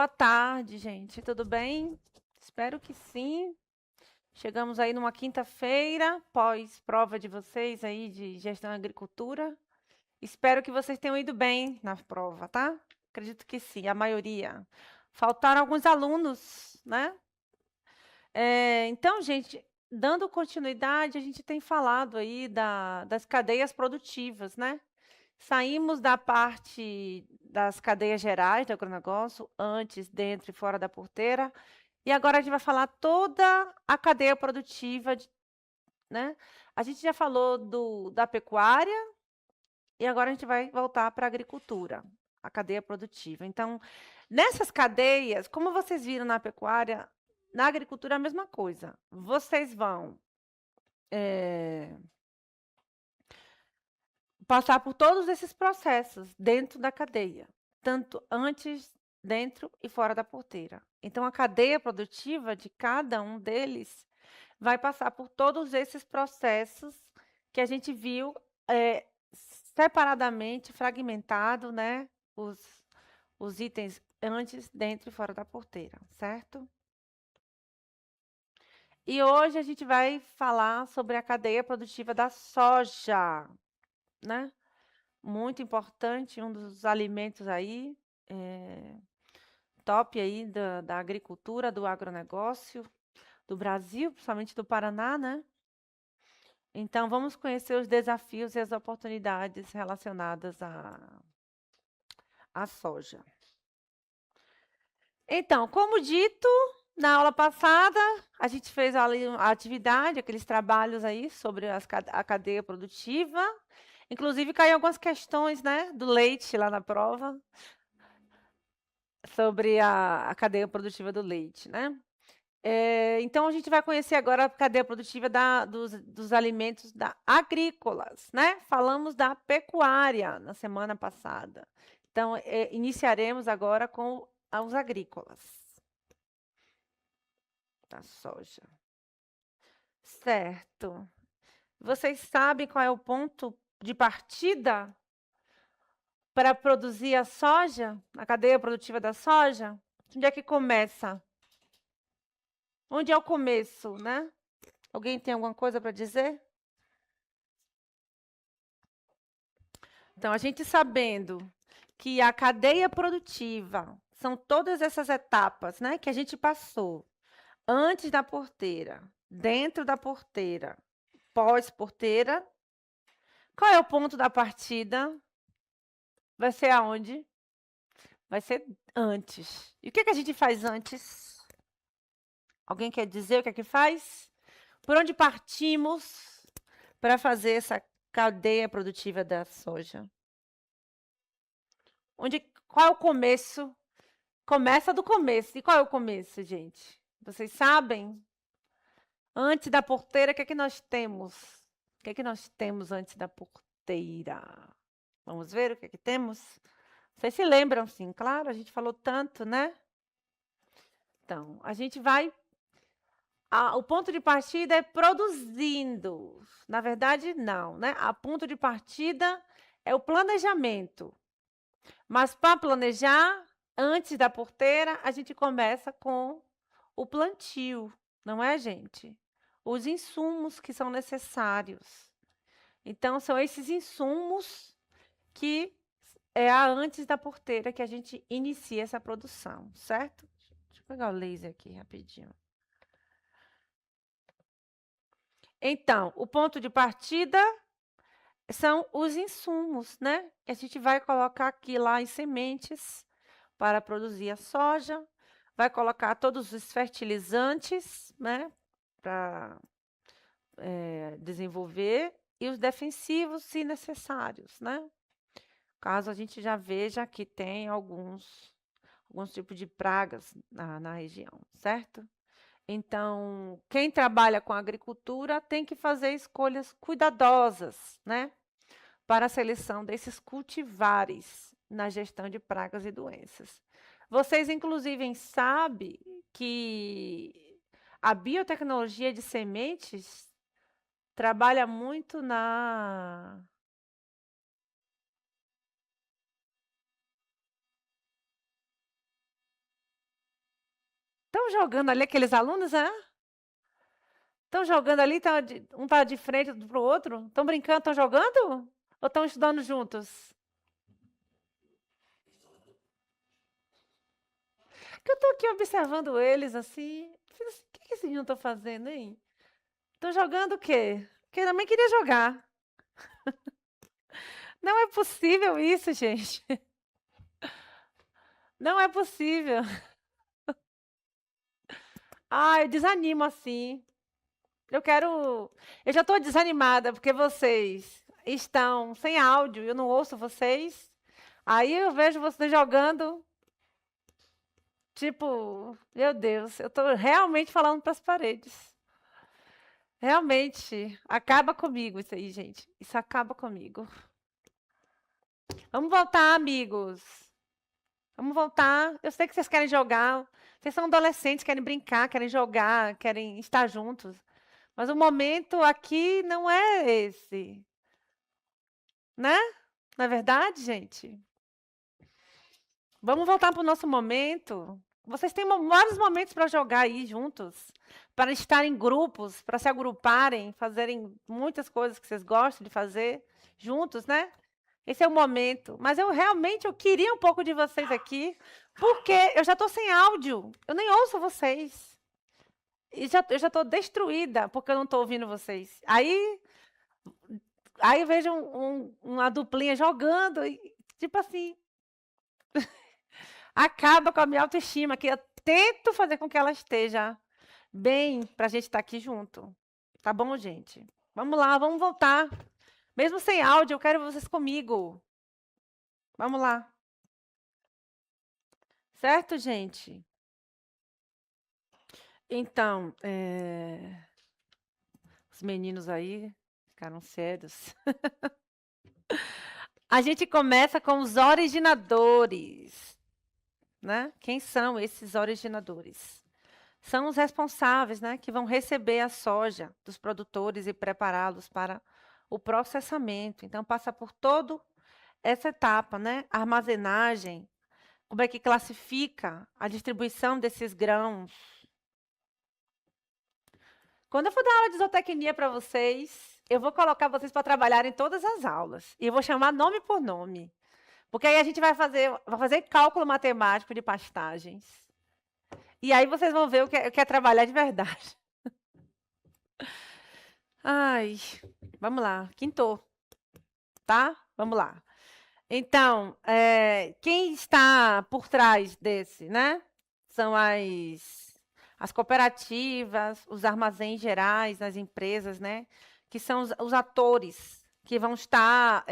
Boa tarde, gente. Tudo bem? Espero que sim. Chegamos aí numa quinta-feira, pós-prova de vocês aí de gestão e agricultura. Espero que vocês tenham ido bem na prova, tá? Acredito que sim, a maioria. Faltaram alguns alunos, né? Então, gente, dando continuidade, a gente tem falado aí das cadeias produtivas, né? Saímos da parte das cadeias gerais do agronegócio, antes, dentro e fora da porteira, e agora a gente vai falar toda a cadeia produtiva, né? A gente já falou da pecuária, e agora a gente vai voltar para a agricultura, a cadeia produtiva. Então, nessas cadeias, como vocês viram na pecuária, na agricultura é a mesma coisa. Vocês vão passar por todos esses processos dentro da cadeia, tanto antes, dentro e fora da porteira. Então, a cadeia produtiva de cada um deles vai passar por todos esses processos que a gente viu separadamente, fragmentado, né? Os itens antes, dentro e fora da porteira, certo? E hoje a gente vai falar sobre a cadeia produtiva da soja, né? Muito importante, um dos alimentos aí, top aí da agricultura, do agronegócio, do Brasil, principalmente do Paraná, né? Então, vamos conhecer os desafios e as oportunidades relacionadas à soja. Então, como dito, na aula passada, a gente fez ali a atividade, aqueles trabalhos aí sobre a cadeia produtiva. Inclusive, caiu algumas questões, né, do leite lá na prova, sobre a cadeia produtiva do leite, né? Então, a gente vai conhecer agora a cadeia produtiva dos alimentos agrícolas, né? Falamos da pecuária na semana passada. Então, iniciaremos agora com os agrícolas. Da soja. Certo. Vocês sabem qual é o ponto de partida para produzir a soja, a cadeia produtiva da soja? Onde é que começa? Onde é o começo, né? Alguém tem alguma coisa para dizer? Então, a gente sabendo que a cadeia produtiva são todas essas etapas, né, que a gente passou antes da porteira, dentro da porteira, pós-porteira. Qual é o ponto da partida? Vai ser aonde? Vai ser antes. E o que a gente faz antes? Alguém quer dizer o que é que faz? Por onde partimos para fazer essa cadeia produtiva da soja? Qual é o começo? Começa do começo. E qual é o começo, gente? Vocês sabem? Antes da porteira, o que é que nós temos? O que é que nós temos antes da porteira? Vamos ver o que é que temos? Vocês se lembram, sim, claro, a gente falou tanto, né? Então, a gente vai... o ponto de partida é produzindo. Na verdade, não, né? O ponto de partida é o planejamento. Mas para planejar, antes da porteira, a gente começa com o plantio, não é, gente? Os insumos que são necessários. Então, são esses insumos que é antes da porteira que a gente inicia essa produção, certo? Deixa eu pegar o laser aqui rapidinho. Então, o ponto de partida são os insumos, né? Que a gente vai colocar aqui lá em sementes para produzir a soja, vai colocar todos os fertilizantes, né? Para desenvolver, e os defensivos, se necessários, né? Caso a gente já veja que tem alguns tipos de pragas na região, certo? Então, quem trabalha com agricultura tem que fazer escolhas cuidadosas, né? Para a seleção desses cultivares na gestão de pragas e doenças. Vocês, inclusive, sabem que a biotecnologia de sementes trabalha muito na... Estão jogando ali aqueles alunos, né? Estão jogando ali, um está de frente para o outro? Estão brincando, estão jogando? Ou estão estudando juntos? Que eu estou aqui observando eles assim. Fiz assim, o que esses meninos estão fazendo, hein? Estão jogando o quê? Porque eu também queria jogar. Não é possível isso, gente. Não é possível. Ah, eu desanimo assim. Eu já estou desanimada porque vocês estão sem áudio, eu não ouço vocês. Aí eu vejo vocês jogando. Tipo, meu Deus, eu estou realmente falando para as paredes. Realmente, acaba comigo isso aí, gente. Isso acaba comigo. Vamos voltar, amigos. Vamos voltar. Eu sei que vocês querem jogar. Vocês são adolescentes, querem brincar, querem jogar, querem estar juntos. Mas o momento aqui não é esse, né? Não é verdade, gente? Vamos voltar para o nosso momento. Vocês têm vários momentos para jogar aí juntos, para estar em grupos, para se agruparem, fazerem muitas coisas que vocês gostam de fazer juntos, né? Esse é o momento. Mas eu queria um pouco de vocês aqui, porque eu já estou sem áudio. Eu nem ouço vocês. Eu já estou destruída, porque eu não estou ouvindo vocês. Aí eu vejo uma duplinha jogando, e, tipo assim, acaba com a minha autoestima, que eu tento fazer com que ela esteja bem para a gente estar aqui junto. Tá bom, gente? Vamos lá, vamos voltar. Mesmo sem áudio, eu quero vocês comigo. Vamos lá. Certo, gente? Então, os meninos aí ficaram sérios. A gente começa com os originadores, né? Quem são esses originadores? São os responsáveis, né, que vão receber a soja dos produtores e prepará-los para o processamento. Então, passa por toda essa etapa, né? Armazenagem, como é que classifica a distribuição desses grãos. Quando eu for dar aula de zootecnia para vocês, eu vou colocar vocês para trabalhar em todas as aulas. E eu vou chamar nome por nome. Porque aí a gente vai fazer cálculo matemático de pastagens. E aí vocês vão ver o que é trabalhar de verdade. Ai, vamos lá, quinto, tá? Vamos lá. Então, quem está por trás desse, né? São as cooperativas, os armazéns gerais, as empresas, né? Que são os atores que vão estar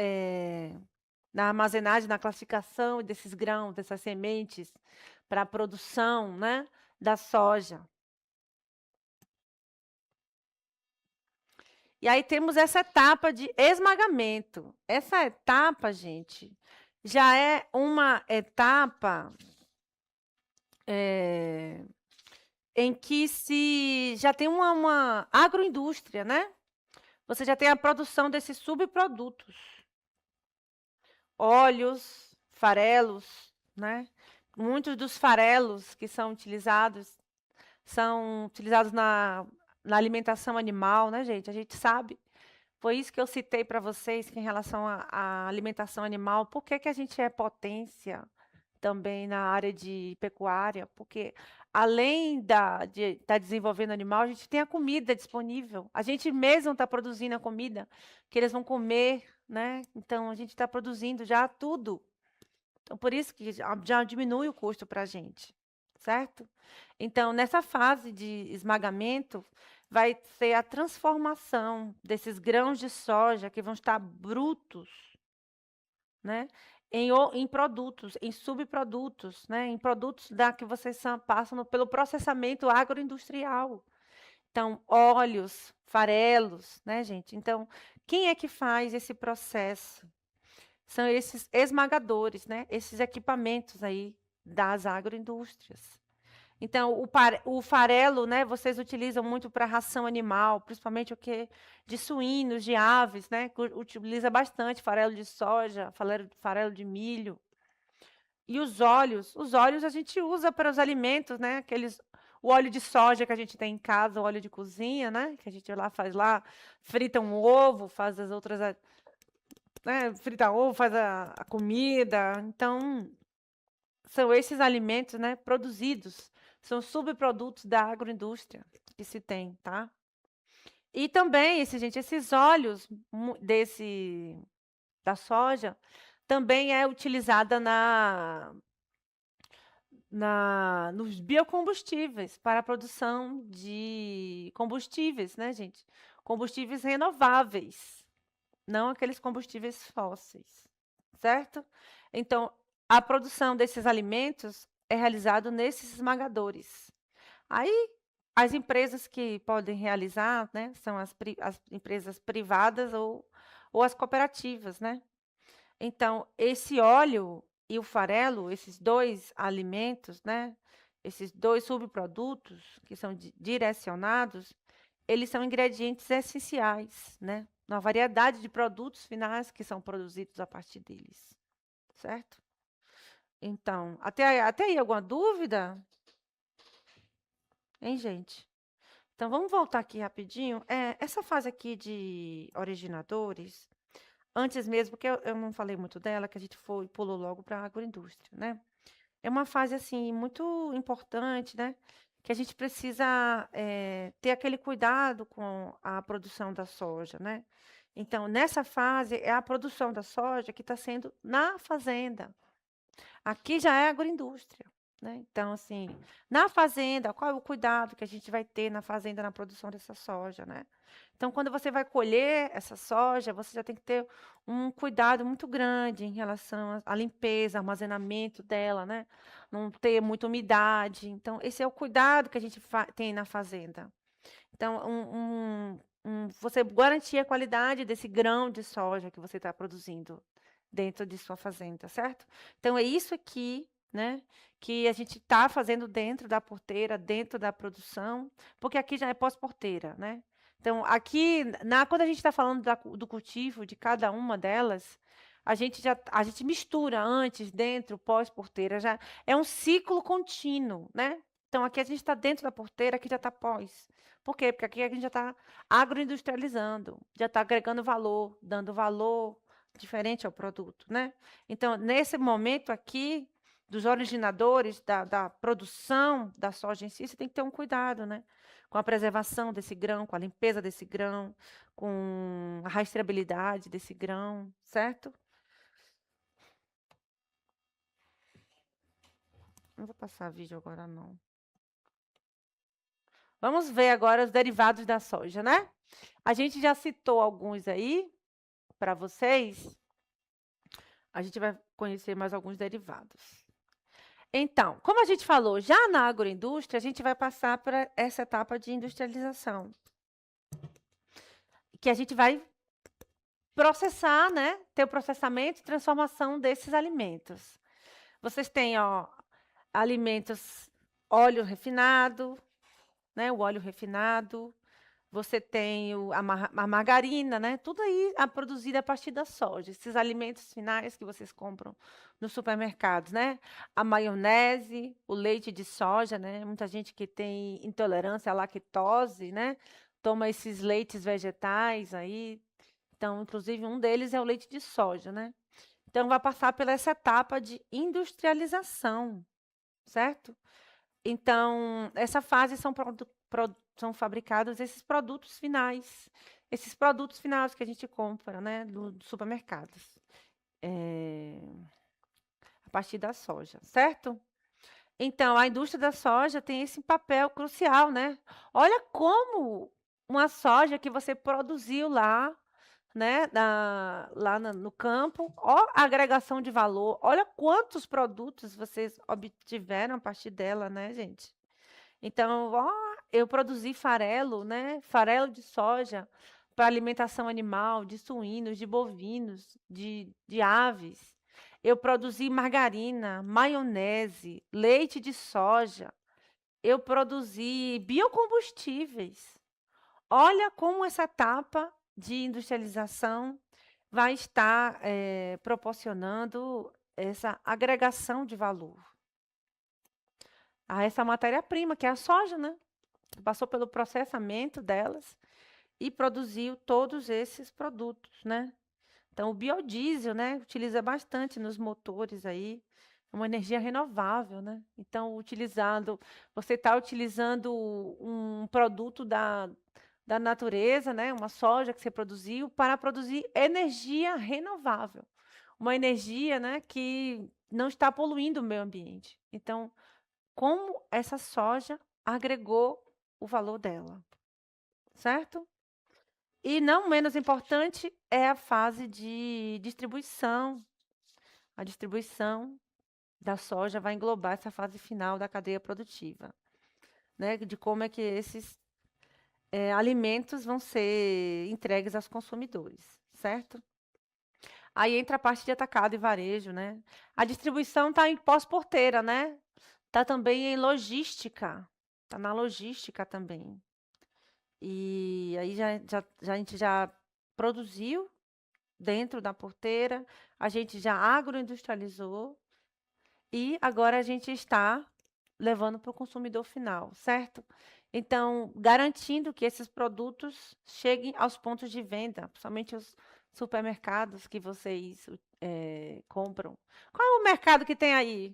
na armazenagem, na classificação desses grãos, dessas sementes, para a produção, né, da soja. E aí temos essa etapa de esmagamento. Essa etapa, gente, já é uma etapa em que se já tem uma agroindústria, né? Você já tem a produção desses subprodutos. Óleos, farelos, né? Muitos dos farelos que são utilizados na alimentação animal, né, gente? A gente sabe. Foi isso que eu citei para vocês que em relação à alimentação animal. Por que a gente é potência também na área de pecuária? Porque além de estar desenvolvendo animal, a gente tem a comida disponível. A gente mesmo está produzindo a comida que eles vão comer, né? Então, a gente está produzindo já tudo. Então, por isso que já diminui o custo para a gente, certo? Então, nessa fase de esmagamento, vai ser a transformação desses grãos de soja que vão estar brutos, né? Em produtos, em subprodutos, né? Em produtos que vocês passam pelo processamento agroindustrial. Então, óleos, farelos, né, gente? Então, quem é que faz esse processo? São esses esmagadores, né? Esses equipamentos aí das agroindústrias. Então, o farelo, né, vocês utilizam muito para ração animal, principalmente o que de suínos, de aves, né? Utiliza bastante farelo de soja, farelo de milho. E os óleos a gente usa para os alimentos, né? o óleo de soja que a gente tem em casa, o óleo de cozinha, né? Que a gente lá faz lá, frita um ovo, faz as outras, né? Frita ovo, faz a comida. Então, são esses alimentos, né, produzidos, são subprodutos da agroindústria que se tem, tá? E também, esses óleos da soja também é utilizada nos biocombustíveis para a produção de combustíveis, né, gente? Combustíveis renováveis, não aqueles combustíveis fósseis, certo? Então, a produção desses alimentos é realizada nesses esmagadores. Aí, as empresas que podem realizar, né, são as empresas privadas ou as cooperativas, né? Então, esse óleo e o farelo, esses dois alimentos, né, esses dois subprodutos que são direcionados, eles são ingredientes essenciais, né, na variedade de produtos finais que são produzidos a partir deles, certo? Então, até aí alguma dúvida? Hein, gente? Então, vamos voltar aqui rapidinho. Essa fase aqui de originadores, antes mesmo, porque eu não falei muito dela, que a gente pulou logo para a agroindústria, né? É uma fase, assim, muito importante, né? Que a gente precisa ter aquele cuidado com a produção da soja, né? Então, nessa fase, é a produção da soja que está sendo na fazenda. Aqui já é agroindústria, né? Então, assim, na fazenda, qual é o cuidado que a gente vai ter na fazenda na produção dessa soja, né? Então, quando você vai colher essa soja, você já tem que ter um cuidado muito grande em relação à limpeza, armazenamento dela, né? Não ter muita umidade. Então, esse é o cuidado que a gente tem na fazenda. Então, você garantir a qualidade desse grão de soja que você está produzindo dentro de sua fazenda, certo? Então, é isso aqui, né, que a gente está fazendo dentro da porteira, dentro da produção, porque aqui já é pós-porteira, né? Então, aqui, quando a gente está falando do cultivo de cada uma delas, a gente mistura antes, dentro, pós-porteira, já é um ciclo contínuo, né? Então, aqui a gente está dentro da porteira, aqui já está pós. Por quê? Porque aqui a gente já está agroindustrializando, já está agregando valor, dando valor diferente ao produto, né? Então, nesse momento aqui, dos originadores, da produção da soja em si, você tem que ter um cuidado, né? Com a preservação desse grão, com a limpeza desse grão, com a rastreabilidade desse grão, certo? Não vou passar vídeo agora, não. Vamos ver agora os derivados da soja, né? A gente já citou alguns aí para vocês. A gente vai conhecer mais alguns derivados. Então, como a gente falou, já na agroindústria, a gente vai passar para essa etapa de industrialização, que a gente vai processar, né? Ter o processamento e transformação desses alimentos. Vocês têm, ó, alimentos, óleo refinado, né? O óleo refinado. Você tem a margarina, né? Tudo aí produzido a partir da soja. Esses alimentos finais que vocês compram nos supermercados, né? A maionese, o leite de soja, né? Muita gente que tem intolerância à lactose, né? Toma esses leites vegetais aí. Então, inclusive, um deles é o leite de soja, né? Então, vai passar pela essa etapa de industrialização, certo? Então, essa fase são fabricados esses produtos finais que a gente compra, né, dos supermercados, a partir da soja, certo? Então, a indústria da soja tem esse papel crucial, né? Olha como uma soja que você produziu lá, né, no campo, ó, a agregação de valor, olha quantos produtos vocês obtiveram a partir dela, né, gente? Então, ó, eu produzi farelo, né? Farelo de soja para alimentação animal, de suínos, de bovinos, de aves. Eu produzi margarina, maionese, leite de soja. Eu produzi biocombustíveis. Olha como essa etapa de industrialização vai estar proporcionando essa agregação de valor. a essa matéria-prima, que é a soja, né? Passou pelo processamento delas e produziu todos esses produtos, né? Então, o biodiesel, né, utiliza bastante nos motores aí, é uma energia renovável, né? Então, você está utilizando um produto da natureza, né, uma soja que você produziu, para produzir energia renovável. Uma energia, né, que não está poluindo o meio ambiente. Então, como essa soja agregou o valor dela, certo? E não menos importante é a fase de distribuição. A distribuição da soja vai englobar essa fase final da cadeia produtiva, né? De como é que esses alimentos vão ser entregues aos consumidores, certo? Aí entra a parte de atacado e varejo, né? A distribuição está em pós-porteira, né? Está também em logística, está na logística também. E aí a gente já produziu dentro da porteira, a gente já agroindustrializou e agora a gente está levando para o consumidor final, certo? Então, garantindo que esses produtos cheguem aos pontos de venda, principalmente os supermercados que vocês compram. Qual é o mercado que tem aí?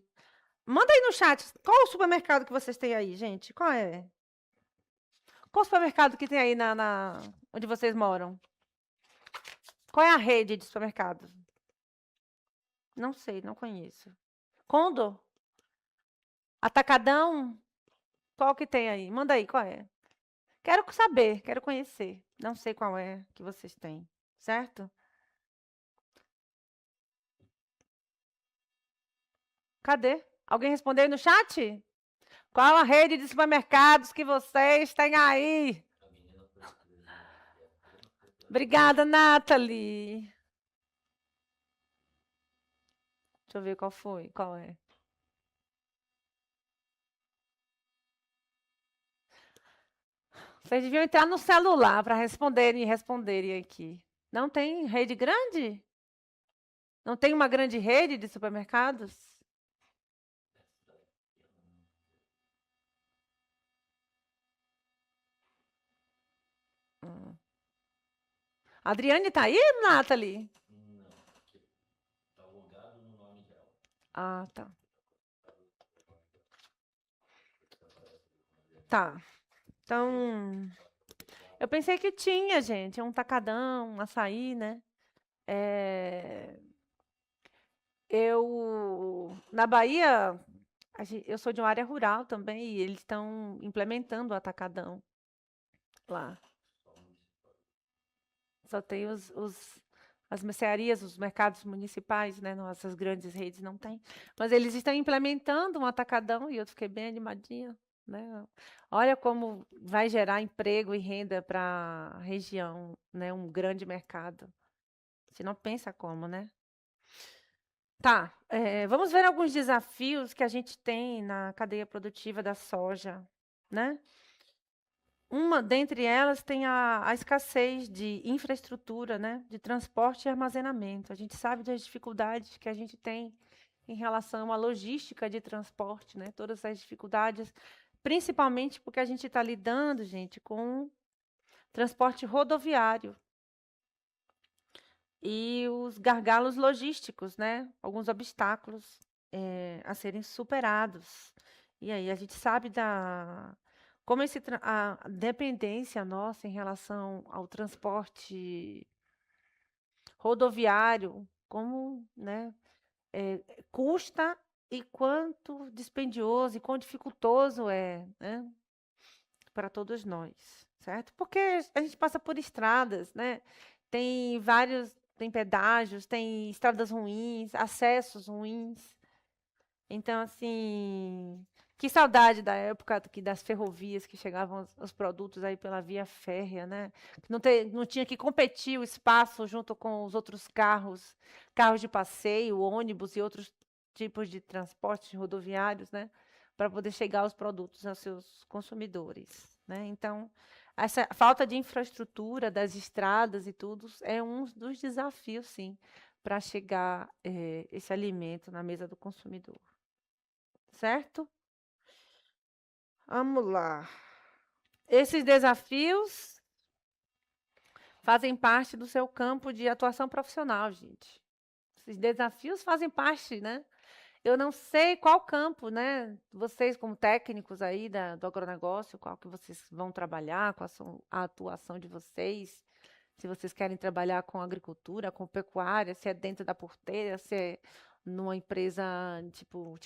Manda aí no chat, qual o supermercado que vocês têm aí, gente? Qual é? Qual o supermercado que tem aí onde vocês moram? Qual é a rede de supermercados? Não sei, não conheço. Condor? Atacadão? Qual que tem aí? Manda aí, qual é? Quero saber, quero conhecer. Não sei qual é que vocês têm, certo? Cadê? Alguém respondeu aí no chat? Qual a rede de supermercados que vocês têm aí? Obrigada, Nathalie. Deixa eu ver qual foi. Qual é? Vocês deviam entrar no celular para responderem aqui. Não tem rede grande? Não tem uma grande rede de supermercados? Adriane tá aí, Nathalie? Ah, tá. Tá. Então, eu pensei que tinha, gente, um tacadão, um açaí, né? Na Bahia, eu sou de uma área rural também, e eles estão implementando o atacadão lá. Só tem as mercearias, os mercados municipais, né? Nossas grandes redes não tem. Mas eles estão implementando um atacadão e eu fiquei bem animadinha, né? Olha como vai gerar emprego e renda para a região, né? Um grande mercado. Você não pensa como, né? Tá, vamos ver alguns desafios que a gente tem na cadeia produtiva da soja, né? Uma dentre elas tem a escassez de infraestrutura, né, de transporte e armazenamento. A gente sabe das dificuldades que a gente tem em relação à logística de transporte, né? Todas as dificuldades, principalmente porque a gente está lidando, gente, com transporte rodoviário e os gargalos logísticos, né? Alguns obstáculos a serem superados. E aí a gente sabe como a dependência nossa em relação ao transporte rodoviário, como, né, custa e quanto dispendioso e quão dificultoso é, né, para todos nós, certo? Porque a gente passa por estradas, né? Tem pedágios, tem estradas ruins, acessos ruins. Então, assim, que saudade da época das ferrovias que chegavam os produtos aí pela via férrea, né? Que não tinha que competir o espaço junto com os outros carros de passeio, ônibus e outros tipos de transportes rodoviários, né? Para poder chegar os produtos aos seus consumidores, né? Então, essa falta de infraestrutura das estradas e tudo é um dos desafios, sim, para chegar esse alimento na mesa do consumidor. Certo? Vamos lá. Esses desafios fazem parte do seu campo de atuação profissional, gente. Esses desafios fazem parte, né? Eu não sei qual campo, né? Vocês, como técnicos aí do agronegócio, qual que vocês vão trabalhar, qual a atuação de vocês. Se vocês querem trabalhar com agricultura, com pecuária, se é dentro da porteira, se é numa empresa tipo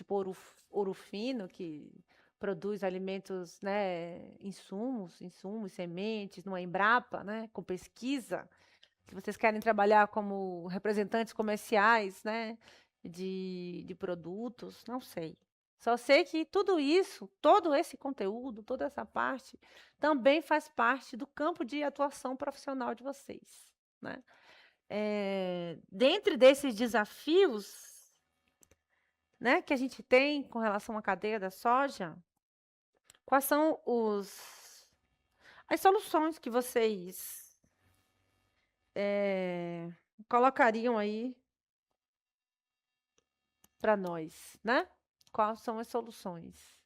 Ouro Fino, que produz alimentos, né, insumos, sementes, numa Embrapa, né, com pesquisa. Se vocês querem trabalhar como representantes comerciais, né, de produtos, não sei. Só sei que tudo isso, todo esse conteúdo, toda essa parte, também faz parte do campo de atuação profissional de vocês, né? Dentre desses desafios, né, que a gente tem com relação à cadeia da soja, quais são as soluções que vocês colocariam aí para nós, né? Quais são as soluções?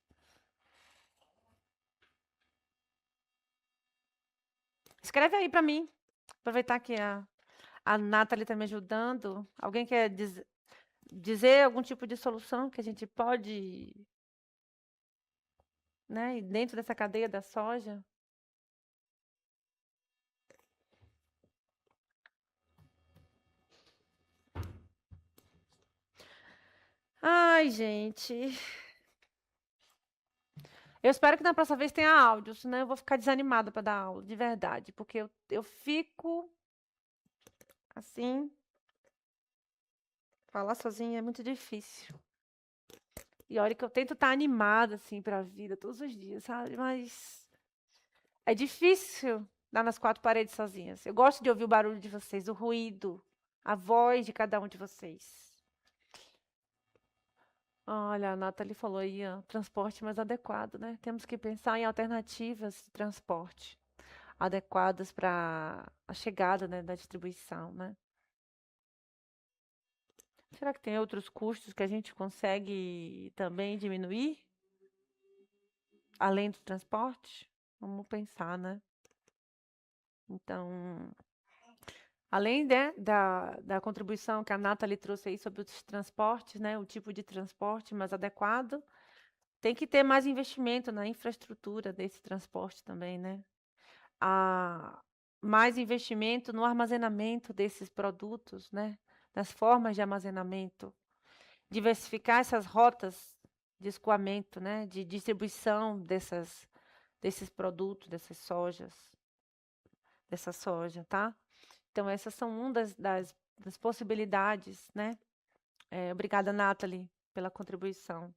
Escreve aí para mim. Aproveitar que a Nathalie está me ajudando. Alguém quer dizer algum tipo de solução que a gente pode, né, dentro dessa cadeia da soja? Ai, gente. Eu espero que na próxima vez tenha áudio, senão eu vou ficar desanimada para dar aula, de verdade. Porque eu fico assim. Falar sozinha é muito difícil. E olha que eu tento estar animada, assim, para a vida todos os dias, sabe? Mas é difícil dar nas quatro paredes sozinhas. Eu gosto de ouvir o barulho de vocês, o ruído, a voz de cada um de vocês. Olha, a Nathalie falou aí, ó, transporte mais adequado, né? Temos que pensar em alternativas de transporte adequadas para a chegada, né, da distribuição, né? Será que tem outros custos que a gente consegue também diminuir, além do transporte? Vamos pensar, né? Então, além, né, da contribuição que a Nathalie trouxe aí sobre os transportes, né, o tipo de transporte mais adequado, tem que ter mais investimento na infraestrutura desse transporte também, né? Mais investimento no armazenamento desses produtos, né? Nas formas de armazenamento, diversificar essas rotas de escoamento, né? De distribuição desses produtos, dessa soja, tá? Então, essas são uma das possibilidades, né? Obrigada, Nathalie, pela contribuição.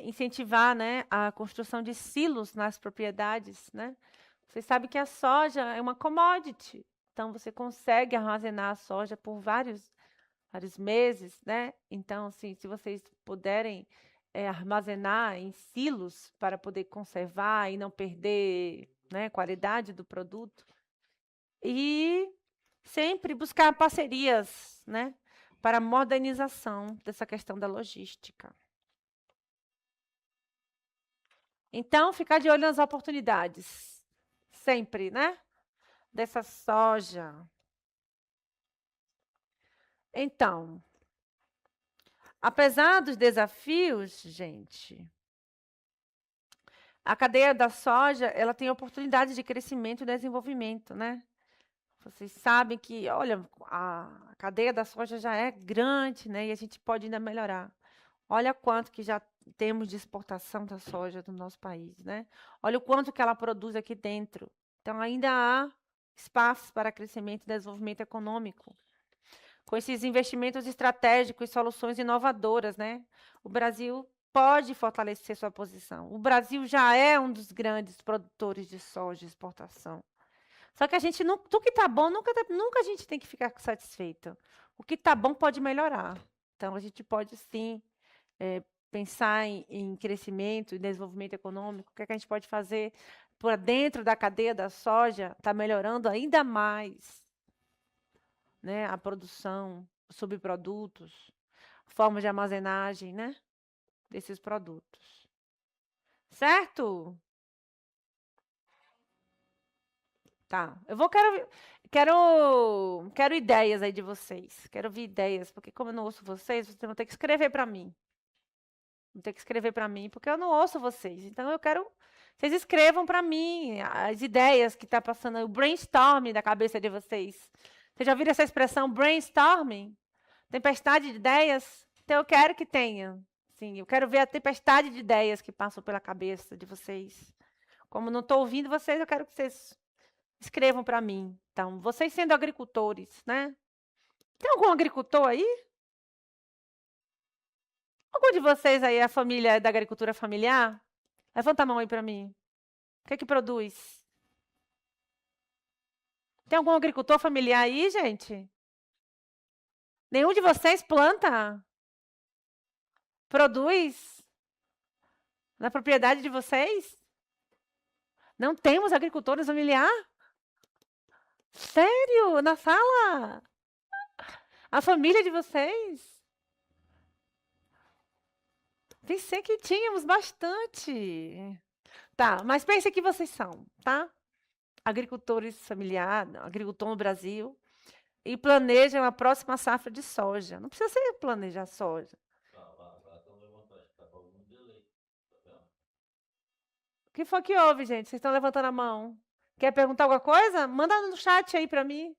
Incentivar, né, a construção de silos nas propriedades, né? Você sabe que a soja é uma commodity, então você consegue armazenar a soja por vários meses, né? Então, assim, se vocês puderem armazenar em silos para poder conservar e não perder, né, qualidade do produto, e sempre buscar parcerias, né, para a modernização dessa questão da logística. Então, ficar de olho nas oportunidades, sempre, né, dessa soja. Então, apesar dos desafios, gente, a cadeia da soja, ela tem oportunidade de crescimento e desenvolvimento, né? Vocês sabem que, olha, a cadeia da soja já é grande, né? E a gente pode ainda melhorar. Olha quanto que já temos de exportação da soja do nosso país, né? Olha o quanto que ela produz aqui dentro. Então, ainda há espaços para crescimento e desenvolvimento econômico. Com esses investimentos estratégicos e soluções inovadoras, né? O Brasil pode fortalecer sua posição. O Brasil já é um dos grandes produtores de soja de exportação. Só que a gente não, o que está bom, nunca a gente tem que ficar satisfeito. O que está bom pode melhorar. Então, a gente pode sim pensar em crescimento e desenvolvimento econômico. O que é que a gente pode fazer por dentro da cadeia da soja? Está melhorando ainda mais, né, a produção, subprodutos, formas de armazenagem, né, desses produtos. Certo? Tá. Quero ideias aí de vocês. Quero ouvir ideias, porque como eu não ouço vocês vão ter que escrever para mim. Vão ter que escrever para mim, porque eu não ouço vocês. Então eu quero vocês escrevam para mim as ideias que tá passando, o brainstorming da cabeça de vocês. Vocês já ouviram essa expressão brainstorming? Tempestade de ideias? Então eu quero que tenha. Sim, eu quero ver a tempestade de ideias que passam pela cabeça de vocês. Como não estou ouvindo vocês, eu quero que vocês escrevam para mim. Então, vocês sendo agricultores, né? Tem algum agricultor aí? Algum de vocês aí, a família é da agricultura familiar? Levanta a mão aí para mim. O que é que produz? Tem algum agricultor familiar aí, gente? Nenhum de vocês planta? Produz? Na propriedade de vocês? Não temos agricultores familiar? Sério? Na sala? A família de vocês? Pensei que tínhamos bastante. Tá, mas pense que vocês são, tá? Agricultores familiares, agricultor no Brasil, e planejam a próxima safra de soja. Não precisa ser planejar soja. O que foi que houve, gente? Vocês estão levantando a mão. Quer perguntar alguma coisa? Manda no chat aí para mim.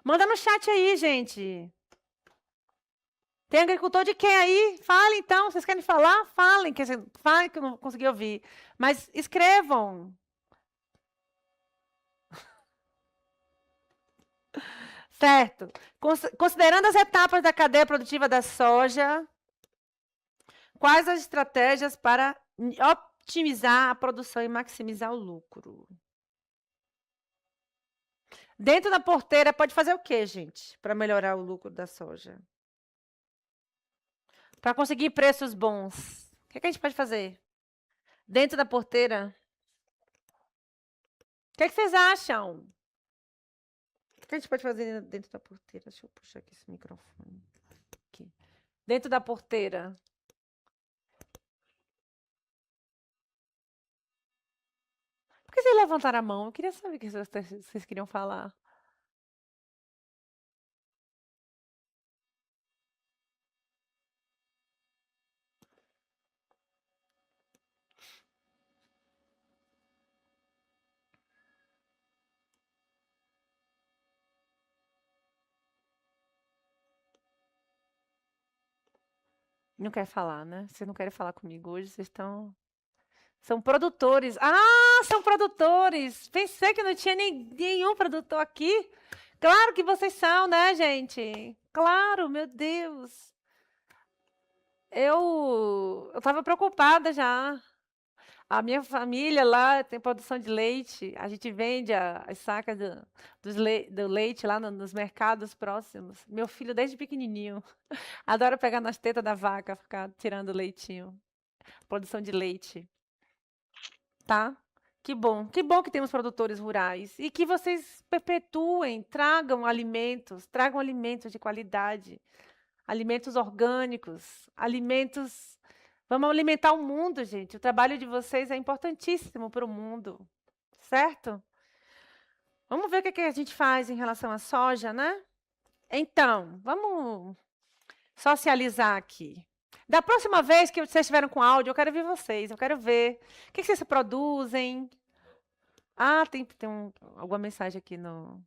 Manda no chat aí, gente. Tem agricultor de quem aí? Fale então. Vocês querem falar? Falem, falem que eu não consegui ouvir. Mas escrevam. Certo. Considerando as etapas da cadeia produtiva da soja, quais as estratégias para otimizar a produção e maximizar o lucro? Dentro da porteira, pode fazer o quê, gente? Para melhorar o lucro da soja? Para conseguir preços bons. O que a gente pode fazer? Dentro da porteira? O que vocês acham? O que a gente pode fazer dentro da porteira? Deixa eu puxar aqui esse microfone. Aqui. Dentro da porteira. Por que vocês levantaram a mão? Eu queria saber o que vocês queriam falar. Não quer falar, né? Vocês não querem falar comigo hoje, vocês estão... São produtores. Ah, são produtores! Pensei que não tinha nenhum produtor aqui. Claro que vocês são, né, gente? Claro, meu Deus. Eu estava preocupada já. A minha família lá tem produção de leite. A gente vende as sacas do leite lá nos mercados próximos. Meu filho, desde pequenininho, adora pegar nas tetas da vaca, ficar tirando leitinho. Produção de leite, tá? Que bom que temos produtores rurais. E que vocês perpetuem, tragam alimentos de qualidade, alimentos orgânicos, alimentos. Vamos alimentar o mundo, gente. O trabalho de vocês é importantíssimo para o mundo, certo? Vamos ver o que a gente faz em relação à soja, né? Então, vamos socializar aqui. Da próxima vez que vocês estiverem com áudio, eu quero ver vocês, eu quero ver o que vocês produzem. Ah, tem alguma mensagem aqui no...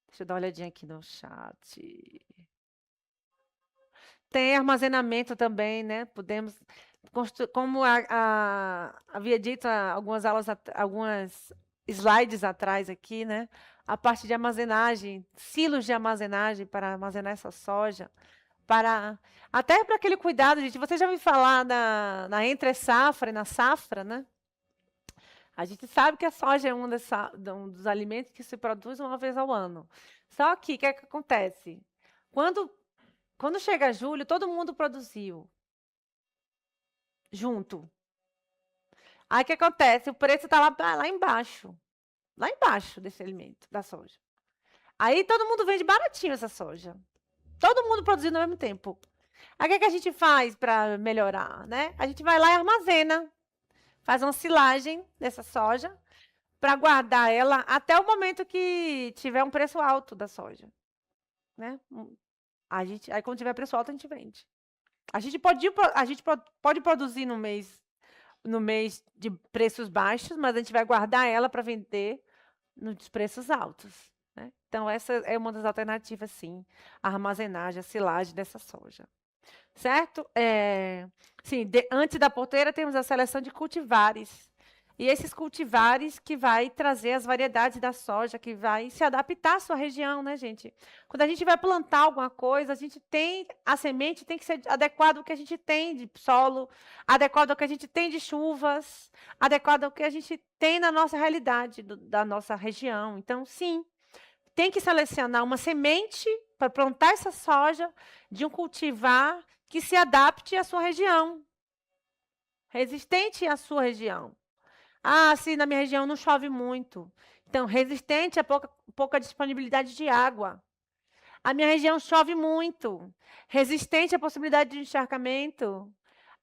Deixa eu dar uma olhadinha aqui no chat. Tem armazenamento também, né? Podemos, como havia dito algumas aulas, algumas slides atrás aqui, né? A parte de armazenagem, silos de armazenagem para armazenar essa soja, até para aquele cuidado, gente. Você já ouviu falar na entre safra e na safra, né? A gente sabe que a soja é um dos alimentos que se produz uma vez ao ano. Só que o que acontece? Quando chega julho, todo mundo produziu junto. Aí o que acontece? O preço está lá embaixo desse alimento, da soja. Aí todo mundo vende baratinho essa soja. Todo mundo produzindo ao mesmo tempo. Aí o que que a gente faz para melhorar, né? A gente vai lá e armazena, faz uma silagem dessa soja para guardar ela até o momento que tiver um preço alto da soja, né? Aí quando tiver preço alto a gente vende. A gente pode produzir no mês de preços baixos, mas a gente vai guardar ela para vender nos preços altos, né? Então essa é uma das alternativas, sim, a armazenagem, a silagem dessa soja. Certo? Sim, antes da porteira temos a seleção de cultivares. E esses cultivares que vai trazer as variedades da soja, que vai se adaptar à sua região, né, gente? Quando a gente vai plantar alguma coisa, a semente tem que ser adequada ao que a gente tem de solo, adequado ao que a gente tem de chuvas, adequado ao que a gente tem na nossa realidade, da nossa região. Então, sim, tem que selecionar uma semente para plantar essa soja de um cultivar que se adapte à sua região, resistente à sua região. Ah, se na minha região não chove muito. Então, resistente a pouca disponibilidade de água. A minha região chove muito. Resistente à possibilidade de encharcamento.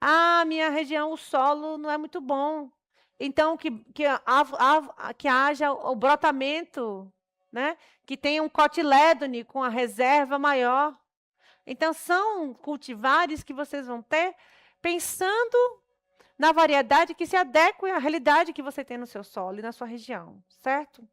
Ah, minha região, o solo não é muito bom. Então, que haja o brotamento, né? Que tenha um cotilédone com a reserva maior. Então, são cultivares que vocês vão ter pensando na variedade que se adeque à realidade que você tem no seu solo e na sua região, certo?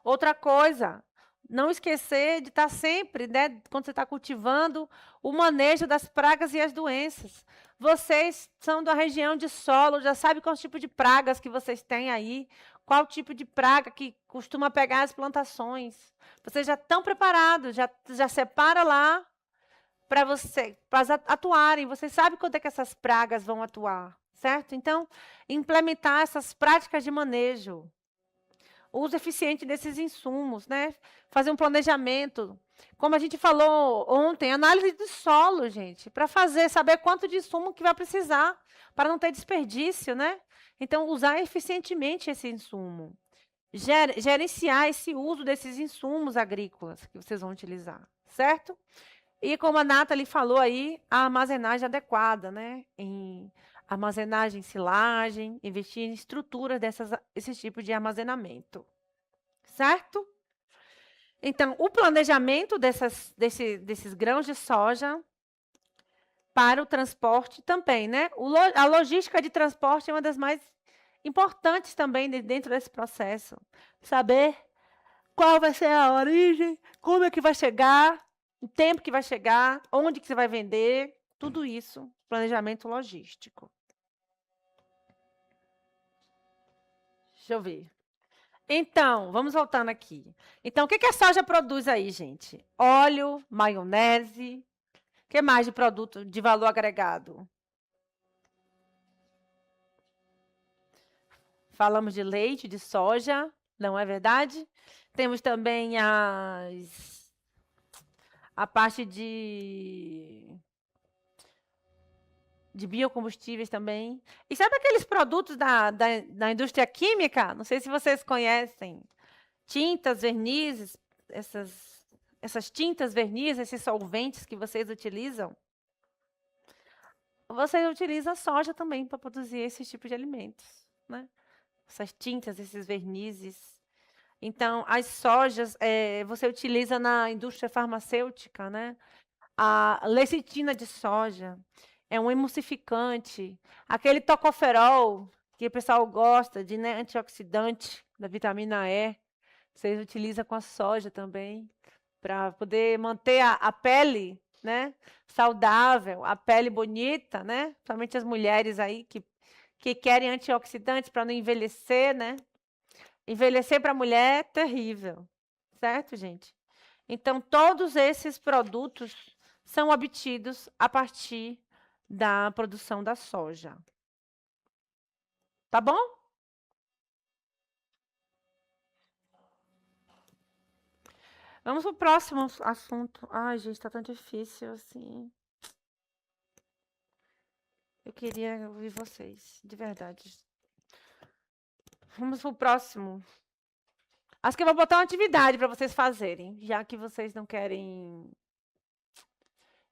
Outra coisa, não esquecer de estar sempre, né, quando você está cultivando, o manejo das pragas e as doenças. Vocês são da região de solo, já sabem qual tipo de pragas que vocês têm aí, qual tipo de praga que costuma pegar as plantações. Vocês já estão preparados, já separa lá para atuarem. Você sabe quando é que essas pragas vão atuar, certo? Então, implementar essas práticas de manejo, uso eficiente desses insumos, né? Fazer um planejamento. Como a gente falou ontem, análise de solo, gente, para saber quanto de insumo que vai precisar, para não ter desperdício, né? Então, usar eficientemente esse insumo. Gerenciar esse uso desses insumos agrícolas que vocês vão utilizar, certo? E como a Nathalie falou aí, a armazenagem adequada, né? Em armazenagem, silagem, investir em estruturas desses tipos de armazenamento. Certo? Então, o planejamento desses grãos de soja para o transporte também, né? A logística de transporte é uma das mais importantes também dentro desse processo. Saber qual vai ser a origem, como é que vai chegar, o tempo que vai chegar, onde que você vai vender, tudo isso, planejamento logístico. Deixa eu ver. Então, vamos voltando aqui. Então, o que a soja produz aí, gente? Óleo, maionese, o que mais de produto de valor agregado? Falamos de leite, de soja, não é verdade? Temos também a parte de biocombustíveis também. E sabe aqueles produtos da indústria química? Não sei se vocês conhecem. Tintas, vernizes, essas tintas, vernizes, esses solventes que vocês utilizam. Vocês utilizam a soja também para produzir esse tipo de alimentos, né? Essas tintas, esses vernizes. Então, as sojas, você utiliza na indústria farmacêutica, né? A lecitina de soja é um emulsificante. Aquele tocoferol, que o pessoal gosta de, né, antioxidante da vitamina E, vocês utilizam com a soja também, para poder manter a pele, né, saudável, a pele bonita, né? Principalmente as mulheres aí que querem antioxidantes para não envelhecer, né? Envelhecer para a mulher é terrível, certo, gente? Então, todos esses produtos são obtidos a partir da produção da soja. Tá bom? Vamos para o próximo assunto. Ai, gente, tá tão difícil assim. Eu queria ouvir vocês, de verdade. Vamos para o próximo. Acho que eu vou botar uma atividade para vocês fazerem, já que vocês não querem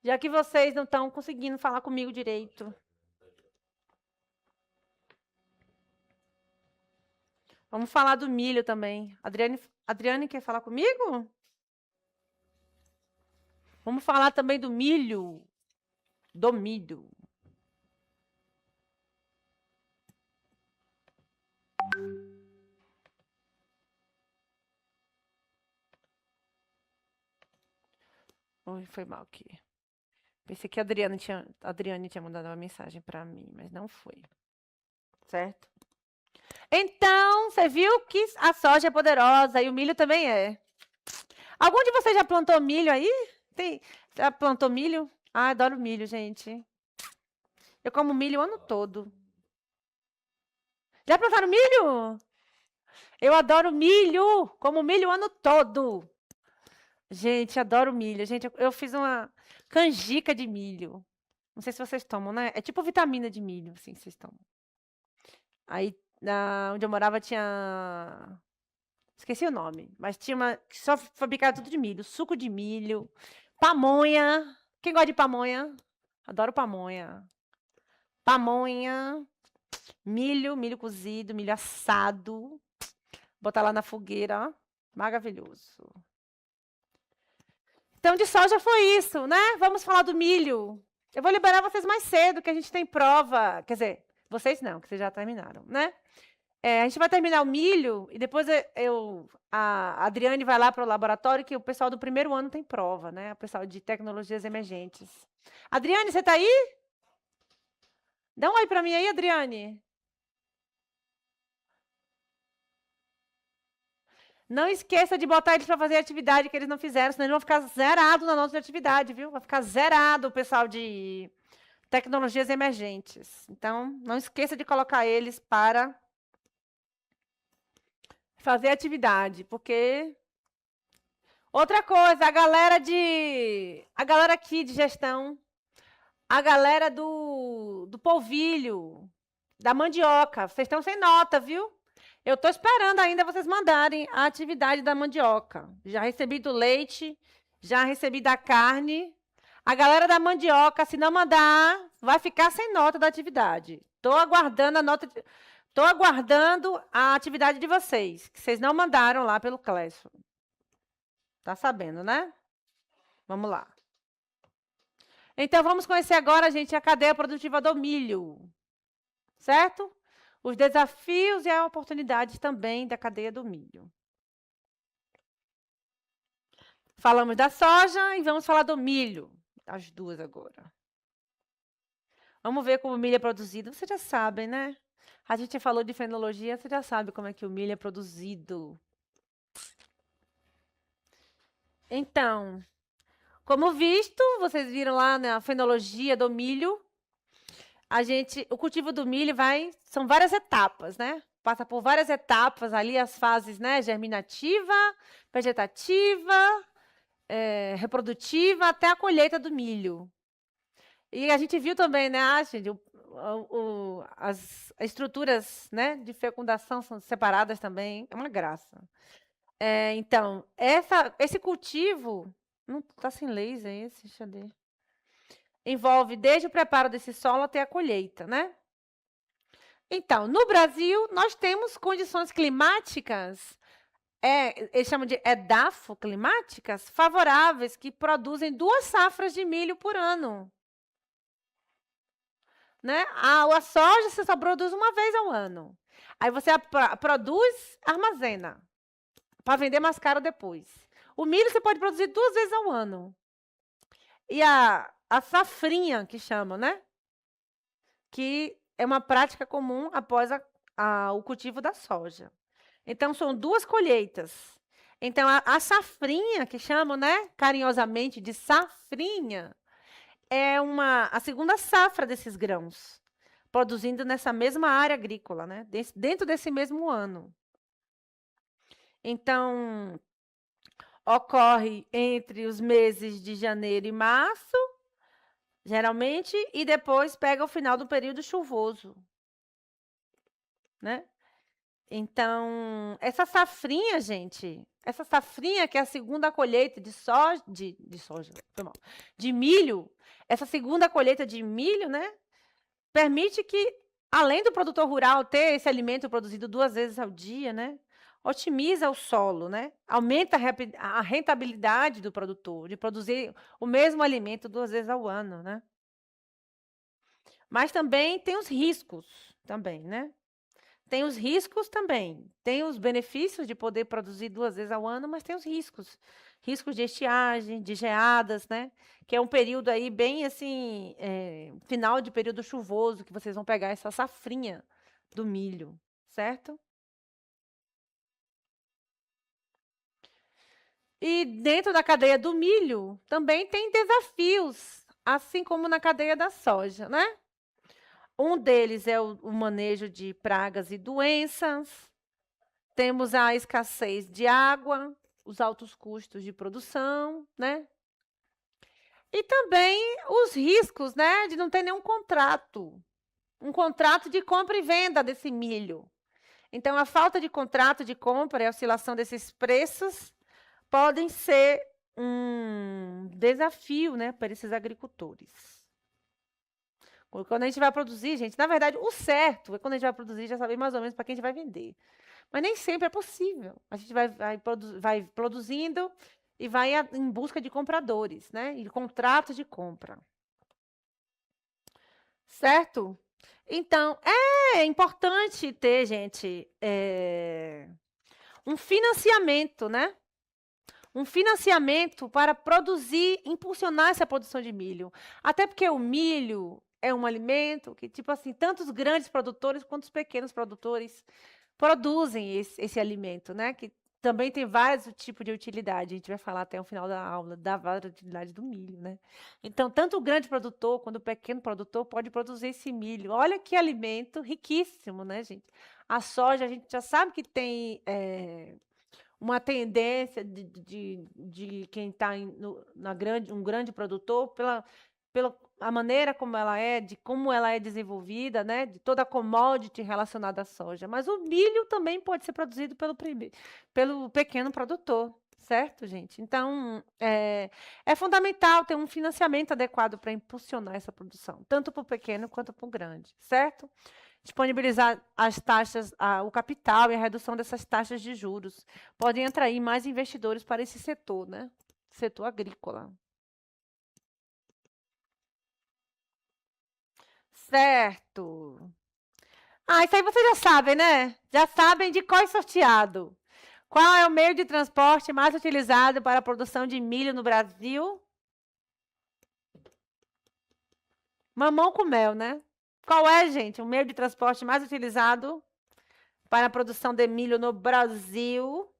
Já que vocês não estão conseguindo falar comigo direito. Vamos falar do milho também. Adriane quer falar comigo? Vamos falar também do milho. Do milho. Oi, foi mal aqui. Pensei que a Adriane tinha mandado uma mensagem para mim, mas não foi. Certo? Então, você viu que a soja é poderosa e o milho também é. Algum de vocês já plantou milho aí? Já plantou milho? Ah, adoro milho, gente. Eu como milho o ano todo. Já plantaram milho? Eu adoro milho! Como milho o ano todo. Gente, adoro milho. Gente, eu fiz uma canjica de milho. Não sei se vocês tomam, né? É tipo vitamina de milho, assim, vocês tomam. Aí, onde eu morava, tinha. Esqueci o nome, mas tinha uma que só fabricava tudo de milho. Suco de milho, pamonha. Quem gosta de pamonha? Adoro pamonha. Pamonha, milho cozido, milho assado. Botar lá na fogueira, ó. Maravilhoso. Então, de soja foi isso, né? Vamos falar do milho. Eu vou liberar vocês mais cedo, que a gente tem prova. Quer dizer, vocês não, que vocês já terminaram, né? A gente vai terminar o milho e depois a Adriane vai lá para o laboratório, que o pessoal do primeiro ano tem prova, né? O pessoal de tecnologias emergentes. Adriane, você está aí? Dá um oi para mim aí, Adriane. Não esqueça de botar eles para fazer a atividade que eles não fizeram, senão eles vão ficar zerados na nossa atividade, viu? Vai ficar zerado o pessoal de tecnologias emergentes. Então, não esqueça de colocar eles para fazer atividade, porque outra coisa, a galera aqui de gestão, a galera do polvilho, da mandioca, vocês estão sem nota, viu? Eu estou esperando ainda vocês mandarem a atividade da mandioca. Já recebi do leite, já recebi da carne. A galera da mandioca, se não mandar, vai ficar sem nota da atividade. Estou aguardando a nota. Estou aguardando a atividade de vocês, que vocês não mandaram lá pelo Classroom. Tá sabendo, né? Vamos lá. Então, vamos conhecer agora, gente, a cadeia produtiva do milho. Certo? Os desafios e as oportunidades também da cadeia do milho. Falamos da soja e vamos falar do milho. As duas agora. Vamos ver como o milho é produzido. Vocês já sabem, né? A gente falou de fenologia, você já sabe como é que o milho é produzido. Então, como visto, vocês viram lá na fenologia do milho, o cultivo do milho são várias etapas, né? Passa por várias etapas ali, as fases, né? Germinativa, vegetativa, reprodutiva, até a colheita do milho. E a gente viu também, né, as estruturas, né, de fecundação são separadas também, é uma graça. Então, esse cultivo, não está sem laser esse, deixa eu ver. Envolve desde o preparo desse solo até a colheita, né? Então, no Brasil, nós temos condições climáticas, eles chamam de edafoclimáticas, favoráveis, que produzem 2 safras de milho por ano. Né? A soja você só produz uma vez ao ano. Aí você produz, armazena, para vender mais caro depois. O milho você pode produzir 2 vezes ao ano. E a safrinha, que chamam, né? Que é uma prática comum após o cultivo da soja. Então, são 2 colheitas. Então, a safrinha, que chamam, né, carinhosamente de safrinha, é a segunda safra desses grãos, produzindo nessa mesma área agrícola, né, dentro desse mesmo ano. Então, ocorre entre os meses de janeiro e março, geralmente, e depois pega o final do período chuvoso, né? Então, essa safrinha, gente, essa safrinha que é a segunda colheita de soja, foi mal, de milho, essa segunda colheita de milho, né, permite que, além do produtor rural ter esse alimento produzido 2 vezes ao dia, né, otimiza o solo, né, aumenta a rentabilidade do produtor de produzir o mesmo alimento 2 vezes ao ano, né. Mas também tem os riscos também, né. Tem os riscos também. Tem os benefícios de poder produzir 2 vezes ao ano, mas tem os riscos. Riscos de estiagem, de geadas, né, que é um período aí bem, assim, final de período chuvoso, que vocês vão pegar essa safrinha do milho, certo? E dentro da cadeia do milho, também tem desafios, assim como na cadeia da soja, né. Um deles é o manejo de pragas e doenças. Temos a escassez de água, os altos custos de produção, né. E também os riscos, né, de não ter nenhum contrato, um contrato de compra e venda desse milho. Então a falta de contrato de compra e a oscilação desses preços podem ser um desafio, né, para esses agricultores. Quando a gente vai produzir, gente, na verdade, o certo é quando a gente vai produzir, já saber mais ou menos para quem a gente vai vender. Mas nem sempre é possível. A gente vai produzindo e vai em busca de compradores, né? E contratos de compra. Certo? Então, é importante ter, gente, um financiamento, né? Um financiamento para produzir, impulsionar essa produção de milho. Até porque o milho é um alimento que, tipo assim, tanto os grandes produtores quanto os pequenos produtores produzem esse alimento, né, que também tem vários tipos de utilidade, a gente vai falar até o final da aula, da várias utilidades do milho, né. Então, tanto o grande produtor quanto o pequeno produtor pode produzir esse milho. Olha que alimento riquíssimo, né, gente. A soja, a gente já sabe que tem, uma tendência de quem está um grande produtor pela a maneira como ela é, de como ela é desenvolvida, né, de toda a commodity relacionada à soja. Mas o milho também pode ser produzido pelo pequeno produtor, certo, gente? Então, é fundamental ter um financiamento adequado para impulsionar essa produção, tanto para o pequeno quanto para o grande, certo? Disponibilizar as taxas, o capital e a redução dessas taxas de juros podem atrair mais investidores para esse setor, né? Setor agrícola. Certo. Ah, isso aí vocês já sabem, né? Já sabem de qual é sorteado. Qual é o meio de transporte mais utilizado para a produção de milho no Brasil? Mamão com mel, né? Qual é, gente, o meio de transporte mais utilizado para a produção de milho no Brasil?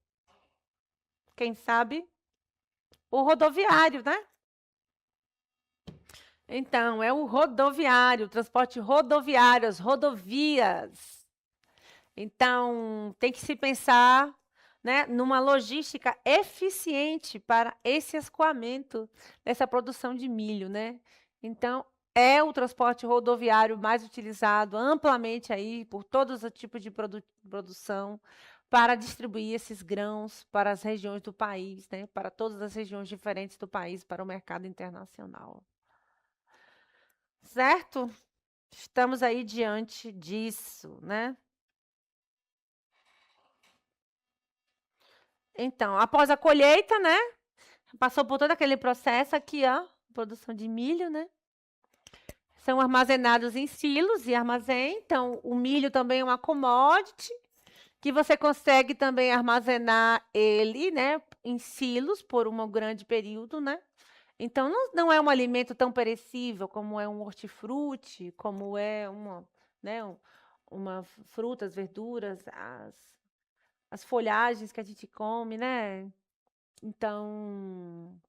Quem sabe? O rodoviário, né? Então, é o rodoviário, o transporte rodoviário, as rodovias. Então, tem que se pensar, né, numa logística eficiente para esse escoamento dessa produção de milho, né? Então, é o transporte rodoviário mais utilizado amplamente aí por todos os tipos de produção para distribuir esses grãos para as regiões do país, né? Para todas as regiões diferentes do país, para o mercado internacional. Certo? Estamos aí diante disso, né? Então, após a colheita, né? Passou por todo aquele processo aqui, ó, produção de milho, né? São armazenados em silos e armazém. Então, o milho também é uma commodity que você consegue também armazenar ele, né, em silos por um grande período, né? Então, não é um alimento tão perecível como é um hortifruti, como é né, uma frutas, verduras, as folhagens que a gente come, né? Então,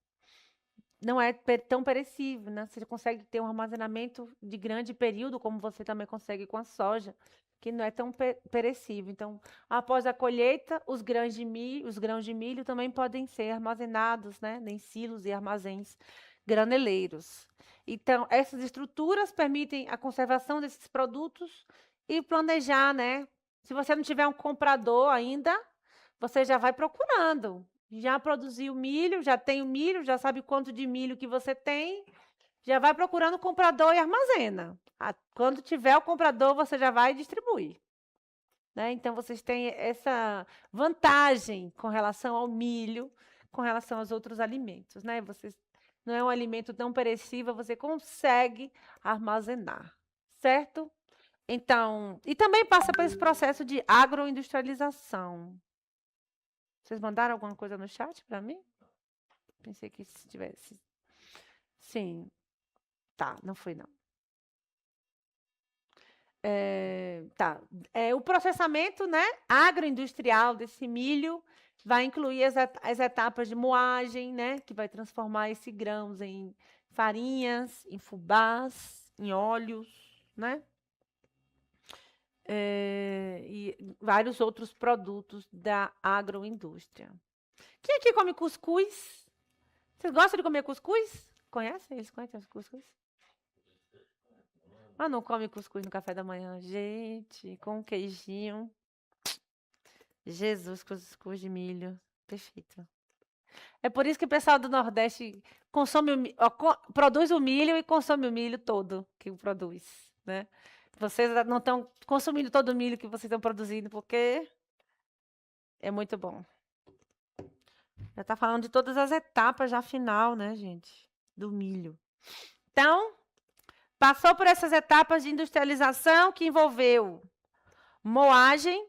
não é tão perecível, né? Você consegue ter um armazenamento de grande período, como você também consegue com a soja, que não é tão perecível. Então, após a colheita, os grãos de milho também podem ser armazenados, né, em silos e armazéns graneleiros. Então, essas estruturas permitem a conservação desses produtos e planejar, né, Se você não tiver um comprador ainda, você já vai procurando. Já produziu milho, já tem o milho, já sabe quanto de milho que você tem, já vai procurando o comprador e armazena. Quando tiver o comprador, você já vai distribuir. Né? Então, vocês têm essa vantagem com relação ao milho, com relação aos outros alimentos. Né? Vocês, não é um alimento tão perecível, você consegue armazenar, certo? Então, e também passa por esse processo de agroindustrialização. Vocês mandaram alguma coisa no chat para mim? Pensei que se tivesse. Sim. Tá, não foi não. Tá. O processamento, né, agroindustrial desse milho vai incluir as etapas de moagem, né, que vai transformar esses grãos em farinhas, em fubás, em óleos, né? E vários outros produtos da agroindústria. Quem aqui come cuscuz? Vocês gostam de comer cuscuz? Conhecem? Eles conhecem os cuscuz? Ah, não come cuscuz no café da manhã. Gente, com um queijinho. Jesus, cuscuz de milho. Perfeito. É por isso que o pessoal do Nordeste consome produz o milho e consome o milho todo que produz, né? Vocês não estão consumindo todo o milho que vocês estão produzindo, porque é muito bom. Já está falando de todas as etapas já final, né, gente? Do milho. Então, passou por essas etapas de industrialização que envolveu moagem,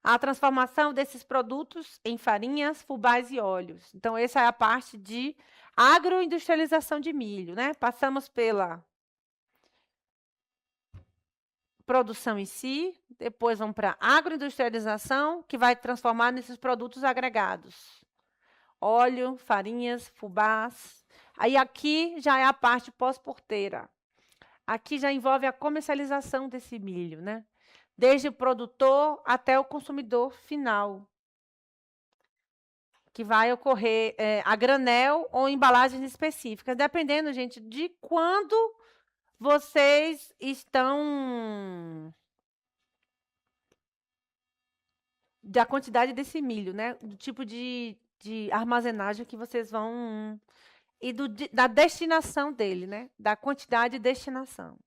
a transformação desses produtos em farinhas, fubás e óleos. Então, essa é a parte de agroindustrialização de milho, né? Passamos pela produção em si, depois vamos para a agroindustrialização, que vai transformar nesses produtos agregados. Óleo, farinhas, fubás. Aí aqui já é a parte pós-porteira. Aqui já envolve a comercialização desse milho, né? Desde o produtor até o consumidor final, que vai ocorrer a granel ou embalagens específicas, dependendo, gente, de quando vocês estão... da quantidade desse milho, né? Do tipo de armazenagem que vocês vão... e da destinação dele, né? Da quantidade de destinação.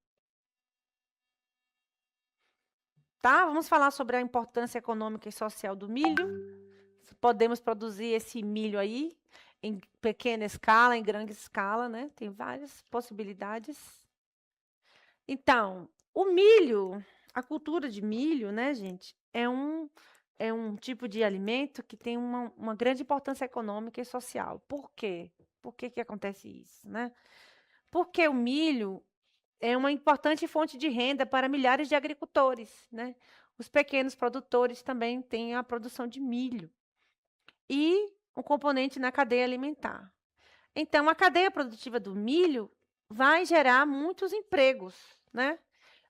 Tá? Vamos falar sobre a importância econômica e social do milho. Podemos produzir esse milho aí em pequena escala, em grande escala, né? Tem várias possibilidades. Então, o milho, a cultura de milho, né, gente, é um tipo de alimento que tem uma grande importância econômica e social. Por quê? Por que acontece isso, né? Porque o milho é uma importante fonte de renda para milhares de agricultores, né? Os pequenos produtores também têm a produção de milho e um componente na cadeia alimentar. Então, a cadeia produtiva do milho vai gerar muitos empregos, né?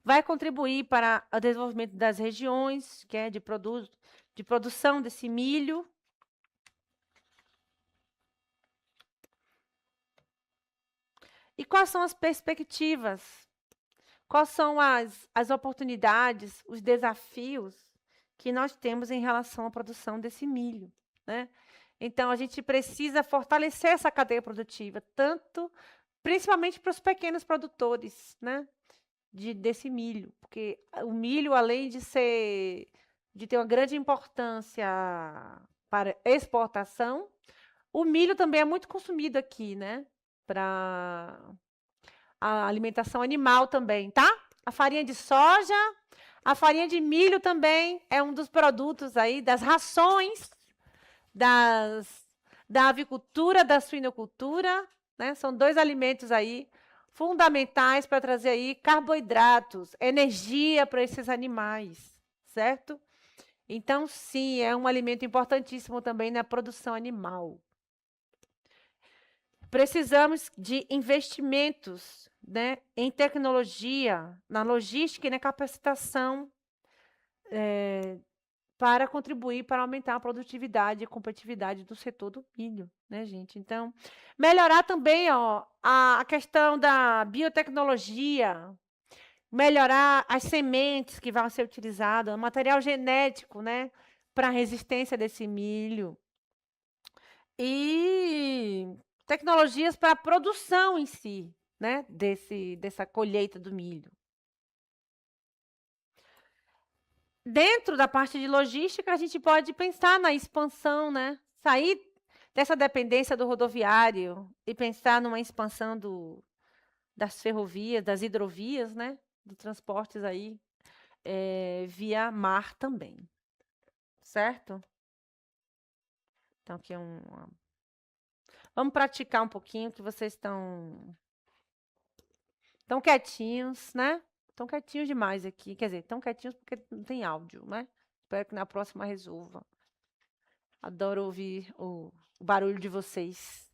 Vai contribuir para o desenvolvimento das regiões, que é de produção desse milho. E quais são as perspectivas? Quais são as oportunidades, os desafios que nós temos em relação à produção desse milho, né? Então, a gente precisa fortalecer essa cadeia produtiva, principalmente para os pequenos produtores, né, desse milho, porque o milho, além de ter uma grande importância para exportação, o milho também é muito consumido aqui, né, para a alimentação animal também, tá? A farinha de soja, a farinha de milho também é um dos produtos aí das rações da avicultura, da suinocultura, né? São dois alimentos aí fundamentais para trazer aí carboidratos, energia para esses animais, certo? Então, sim, é um alimento importantíssimo também na produção animal. Precisamos de investimentos, né, em tecnologia, na logística e na capacitação para contribuir para aumentar a produtividade e competitividade do setor do milho, né, gente? Então, melhorar também, ó, a questão da biotecnologia, melhorar as sementes que vão ser utilizadas, o material genético, né, para a resistência desse milho. E tecnologias para a produção em si, né, dessa colheita do milho. Dentro da parte de logística, a gente pode pensar na expansão, né? Sair dessa dependência do rodoviário e pensar numa expansão das ferrovias, das hidrovias, né? De transportes aí via mar também. Certo? Então, aqui vamos praticar um pouquinho, que vocês estão quietinhos, né? Estão quietinhos demais aqui. Quer dizer, estão quietinhos porque não tem áudio, né? Espero que na próxima resolva. Adoro ouvir o barulho de vocês.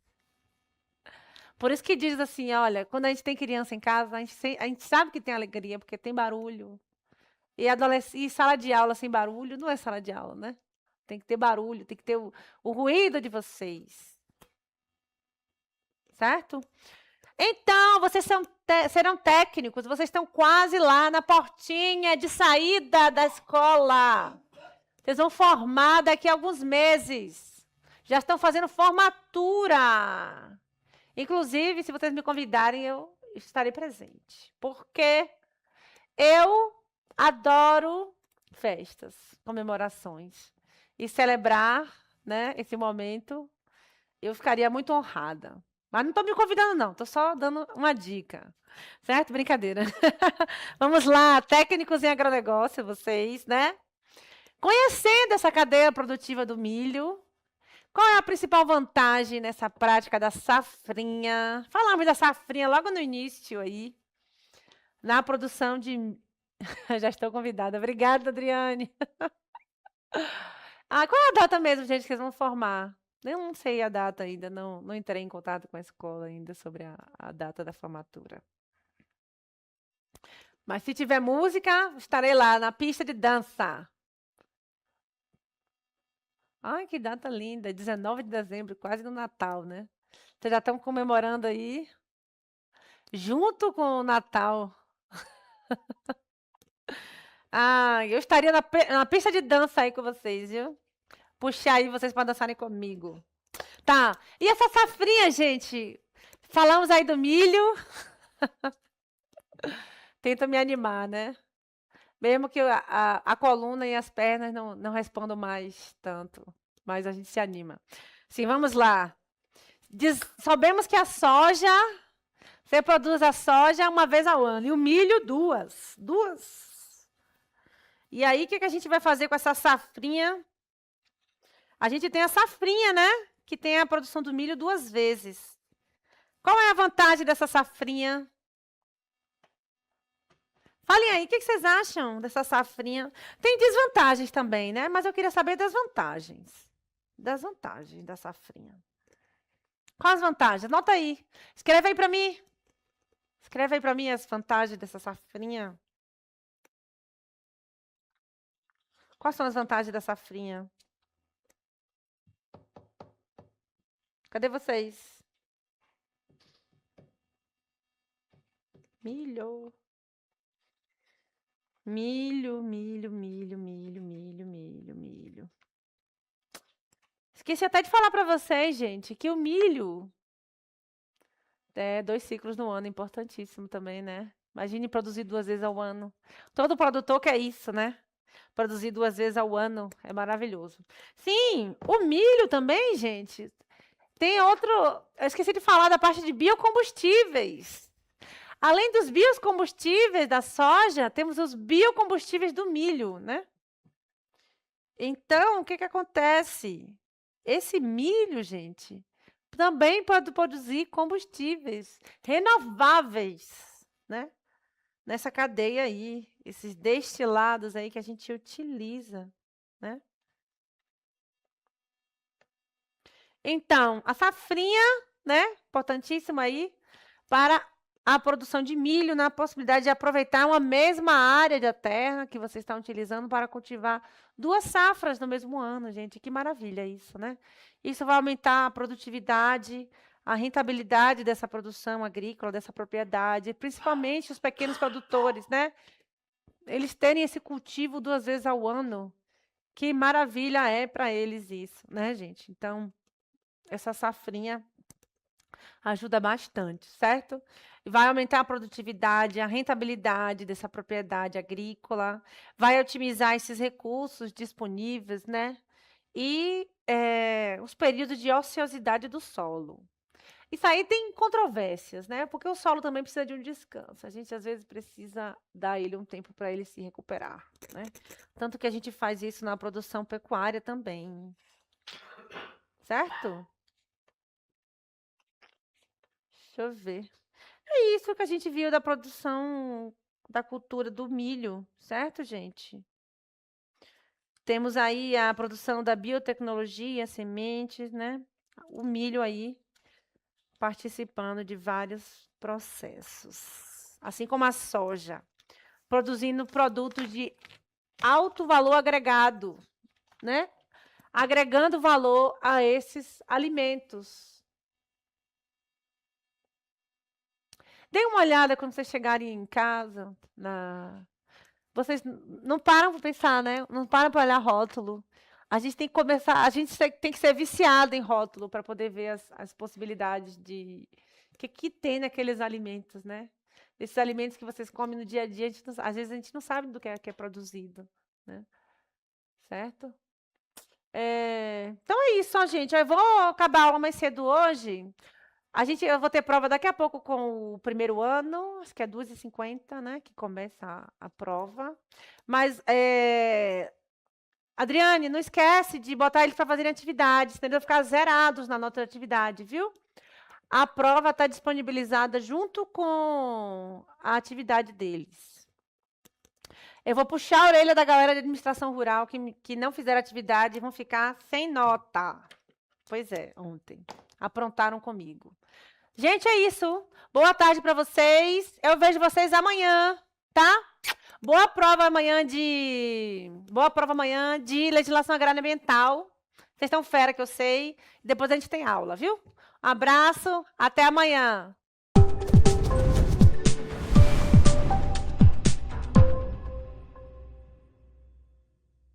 Por isso que diz assim, olha, quando a gente tem criança em casa, a gente sabe que tem alegria, porque tem barulho. E sala de aula sem barulho não é sala de aula, né? Tem que ter barulho, tem que ter o ruído de vocês. Certo? Então, vocês serão técnicos, vocês estão quase lá na portinha de saída da escola. Vocês vão formar daqui a alguns meses. Já estão fazendo formatura. Inclusive, se vocês me convidarem, eu estarei presente. Porque eu adoro festas, comemorações. E celebrar, né, esse momento, eu ficaria muito honrada. Mas não estou me convidando, não. Estou só dando uma dica. Certo? Brincadeira. Vamos lá, técnicos em agronegócio, vocês, né? Conhecendo essa cadeia produtiva do milho, qual é a principal vantagem nessa prática da safrinha? Falamos da safrinha logo no início aí, na produção de... Já estou convidada. Obrigada, Adriane. Qual é a data mesmo, gente, que vocês vão formar? Eu não sei a data ainda, não entrei em contato com a escola ainda sobre a data da formatura. Mas se tiver música, estarei lá na pista de dança. Ai, que data linda, 19 de dezembro, quase no Natal, né? Vocês já estão comemorando aí, junto com o Natal. Eu estaria na pista de dança aí com vocês, viu? Puxar aí vocês para dançarem comigo. Tá, e essa safrinha, gente? Falamos aí do milho. Tenta me animar, né? Mesmo que a coluna e as pernas não respondam mais tanto. Mas a gente se anima. Sim, vamos lá. Sabemos que a soja, você produz a soja uma vez ao ano. E o milho, duas. E aí, o que a gente vai fazer com essa safrinha? A gente tem a safrinha, né? Que tem a produção do milho 2 vezes. Qual é a vantagem dessa safrinha? Falem aí, o que vocês acham dessa safrinha? Tem desvantagens também, né? Mas eu queria saber das vantagens. Das vantagens da safrinha. Quais as vantagens? Anota aí. Escreve aí para mim. Escreve aí para mim as vantagens dessa safrinha. Quais são as vantagens da safrinha? Cadê vocês? Milho. Milho. Esqueci até de falar para vocês, gente, que o milho 2 ciclos no ano, importantíssimo também, né? Imagine produzir 2 vezes ao ano. Todo produtor quer isso, né? Produzir 2 vezes ao ano é maravilhoso. Sim, o milho também, gente. Tem outro... Eu esqueci de falar da parte de biocombustíveis. Além dos biocombustíveis da soja, temos os biocombustíveis do milho, né? Então, o que acontece? Esse milho, gente, também pode produzir combustíveis renováveis, né? Nessa cadeia aí, esses destilados aí que a gente utiliza, né? Então, a safrinha, né? Importantíssima aí para a produção de milho, na possibilidade de aproveitar uma mesma área da terra que vocês estão utilizando para cultivar 2 safras no mesmo ano, gente. Que maravilha isso, né? Isso vai aumentar a produtividade, a rentabilidade dessa produção agrícola, dessa propriedade, principalmente os pequenos produtores, né? Eles terem esse cultivo 2 vezes ao ano. Que maravilha é para eles isso, né, gente? Então, essa safrinha ajuda bastante, certo? Vai aumentar a produtividade, a rentabilidade dessa propriedade agrícola, vai otimizar esses recursos disponíveis, né? E os períodos de ociosidade do solo. Isso aí tem controvérsias, né? Porque o solo também precisa de um descanso. A gente, às vezes, precisa dar a ele um tempo para ele se recuperar, né? Tanto que a gente faz isso na produção pecuária também. Certo? Deixa eu ver. É isso que a gente viu da produção da cultura do milho, certo, gente? Temos aí a produção da biotecnologia, sementes, né? O milho aí participando de vários processos. Assim como a soja, produzindo produtos de alto valor agregado, né? Agregando valor a esses alimentos. Dê uma olhada quando vocês chegarem em casa. Vocês não param para pensar, né? Não param para olhar rótulo. A gente tem que começar, a gente tem que ser viciado em rótulo para poder ver as possibilidades de que tem naqueles alimentos, né? Esses alimentos que vocês comem no dia a dia, às vezes a gente não sabe do que é produzido, né? Certo? Então é isso, ó, gente. Eu vou acabar a aula mais cedo hoje. Eu vou ter prova daqui a pouco com o primeiro ano, acho que é 2h50, né? Que começa a prova. Mas, Adriane, não esquece de botar eles para fazerem atividades, entendeu? Ficar zerados na nota de atividade, viu? A prova está disponibilizada junto com a atividade deles. Eu vou puxar a orelha da galera de administração rural que não fizeram atividade e vão ficar sem nota. Pois é, ontem. Aprontaram comigo. Gente, é isso. Boa tarde para vocês. Eu vejo vocês amanhã, tá? Boa prova amanhã de legislação agrária ambiental. Vocês estão fera que eu sei. Depois a gente tem aula, viu? Um abraço, até amanhã.